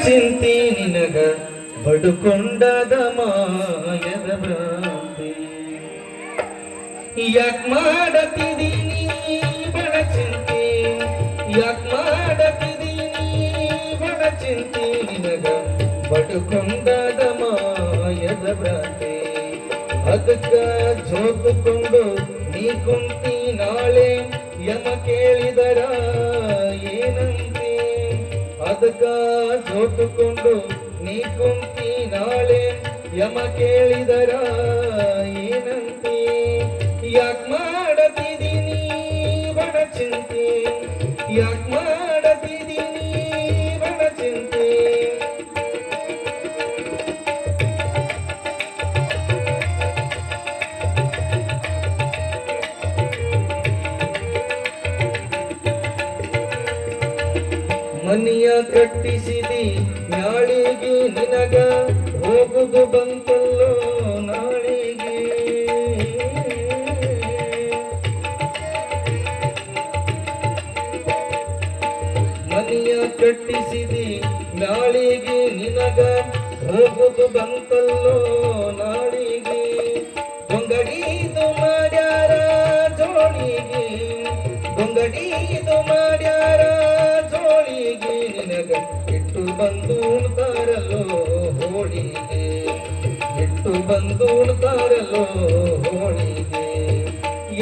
ಚಿಂತಿ ನಿನಗ ಬಡುಕೊಂಡದ ಮಾಯದ ಭ್ರಾಂತಿ ಯಾಕ್ ಮಾಡತಿದೀನಿ ಬಡ ಚಿಂತಿ ಯಾಕ್ ಮಾಡತಿದೀನಿ ಬಡ ಚಿಂತಿ ನಿನಗ ಬಡುಕೊಂಡದ ಮಾಯದ ಭ್ರಾಂತಿ ಅದಕ್ಕ ಜೋತುಕೊಂಡು ನೀ ಕುಂತಿ ನಾಳೆ ಯಮ ಕೇಳಿದರ ಏನಂತಿ ಅದಕ್ಕ ಜೋತುಕೊಂಡು ನೀ ಕುಂತಿ ನಾಳೆ ಯಮ ಕೇಳಿದರ ಏನಂತಿ ಯಾಕ್ ಮಾಡತಿದೀನಿ ಬಡ ಚಿಂತೆ ಯಾಕ್ ಮಾಡತಿದೀನಿ ಬಡ ಚಿಂತೆ ಮನಿಯ ಕಟ್ಟಿಸಿದಿ ನಾಳಿಗೆ ನಿನಗ ಹೋಗುದು ಬಂತಲ್ಲೋ ನಾಳಿಗೆ ಮನಿಯ ಕಟ್ಟಿಸಿದಿ ನಾಳಿಗೆ ನಿನಗ ಹೋಗುದು ಬಂತಲ್ಲೋ ನಾಳಿಗೆ ಗೊಂಗಡೀದು ಮಾಡ್ಯಾರ ಜೋಳಿಗೆ ಗೊಂಗಡೀದು ಮಾಡ್ಯಾರ ಜೋಳಿಗೆ ನಿನಗ ಇಟ್ಟು ಬಂದು ಉಣ್ತಾರಲ್ಲೋ ಹೋಳಿಗೆ ಇಟ್ಟು ಬಂದು ಉಣ್ತಾರಲ್ಲೋ ಹೋಳಿಗೆ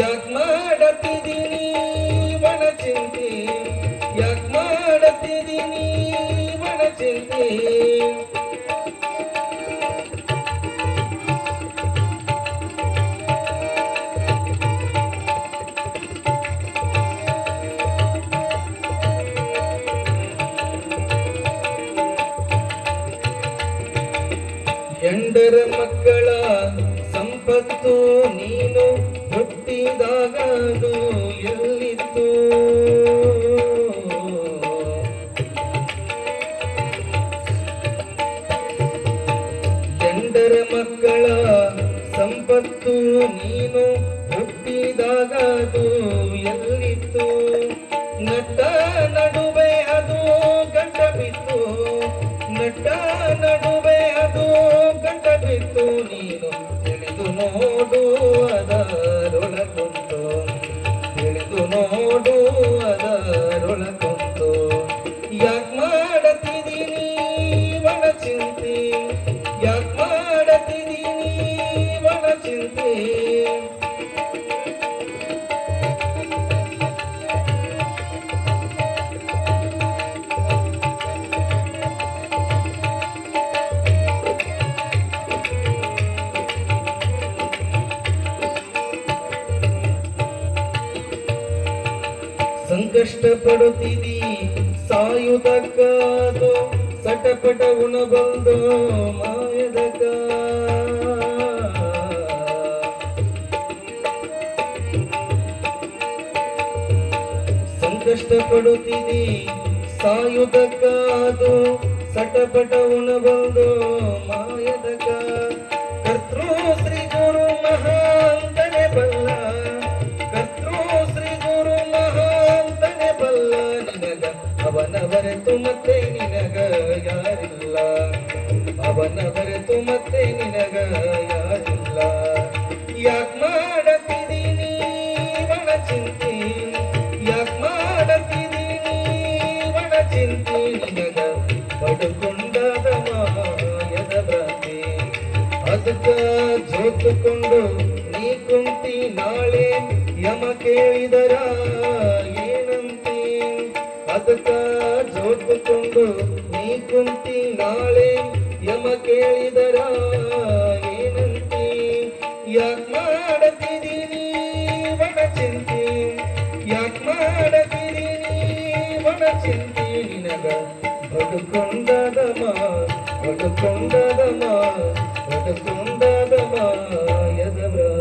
ಯಾಕ್ ಮಾಡತಿದೀನಿ ಬಡ ಚಿಂತೆ ಯಾಕ್ ಮಾಡತಿದೀನಿ ಬಡ ಚಿಂತೆ ಎಂಡರ ಮಕ್ಕಳ ಸಂಪತ್ತು ನೀನು ಹುಟ್ಟಿದಾಗ ಅದು ಎಲ್ಲಿತ್ತು ಎಂಡರ ಮಕ್ಕಳ ಸಂಪತ್ತು ನೀನು ಹುಟ್ಟಿದಾಗ ಅದು ಎಲ್ಲಿತ್ತು ನಟ್ಟ ನಡುವೆ ಅದು ಗಂಟ ಬಿತ್ತು ನಟ್ಟ ನಡುವೆ ಅದು ಗಂಟ ಬಿತ್ತು ನೀನು ತಿಳಿದು ನೋಡು ಅದರೊಳಗುಂಟು ತಿಳಿದು ನೋಡು ಅದರೊಳಗುಂಟು ಯಾಕ್ ಮಾಡತಿದೀನಿ ಬಡ ಚಿಂತೆ ಯಾಕ್ ಮಾಡತಿದೀನಿ ಬಡ ಚಿಂತೆ ಸಂಕಷ್ಟ ಪಡುತ್ತಿದಿ ಸಾಯುವುದಕ್ಕಾದು ಸಟಪಟ ಉಣಬಂದು ಮಾಯದಕ ಸಂಕಷ್ಟ ಪಡುತ್ತಿದಿ ಸಾಯುವುದಕ್ಕಾದು ಸಟಪಟ ಉಣಬಂದು ಮಾಯದಕ ಕರ್ತೃ ಶ್ರೀ ಗುರು ಮಹಾಂತನೆ ಬಲ್ಲ ಕರ್ತೃ ಶ್ರೀ ಗುರು ಮಹಾಂತನೆ ಬಲ್ಲ ನಿನಗ ಅವನ ಹೊರತು ಮತ್ತೆ ನಿನಗ ಯಾರಿಲ್ಲ ಅವನ ಹೊರತು ಮತ್ತೆ ನಿನಗ ಯಾರಿಲ್ಲ ಯಾಕ್ ಮಾಡತಿದೀನಿ ಬಡ ಚಿಂತೆ ಯಾಕ್ ಮಾಡತಿದೀನಿ ಬಡ ಚಿಂತೆ ನಿನಗ ಪಡುಕೊಂಡದ ಮಾಯದ ಭ್ರಾಂತಿ ಅದಕ್ಕ ಜೋತುಕೊಂಡು ನೀ ಕುಂತಿ ನಾಳೆ ಯಮ ಕೇಳಿದರ ಏನಂತಿ ಅದಕ್ಕ ಜೋತುಕೊಂಡು ನೀ ಕುಂತಿ ನಾಳೆ ಯಮ ಕೇಳಿದರ ಏನಂತಿ ಯಾಕ್ ಮಾಡತಿದೀನಿ ಬಡ ಚಿಂತೆ ಯಾಕ್ ಮಾಡತಿದೀನಿ ಬಡ ಚಿಂತೆ ನಿನಗ ಬಡುಕೊಂಡದ ಮಾಯದ ಭ್ರಾಂತಿ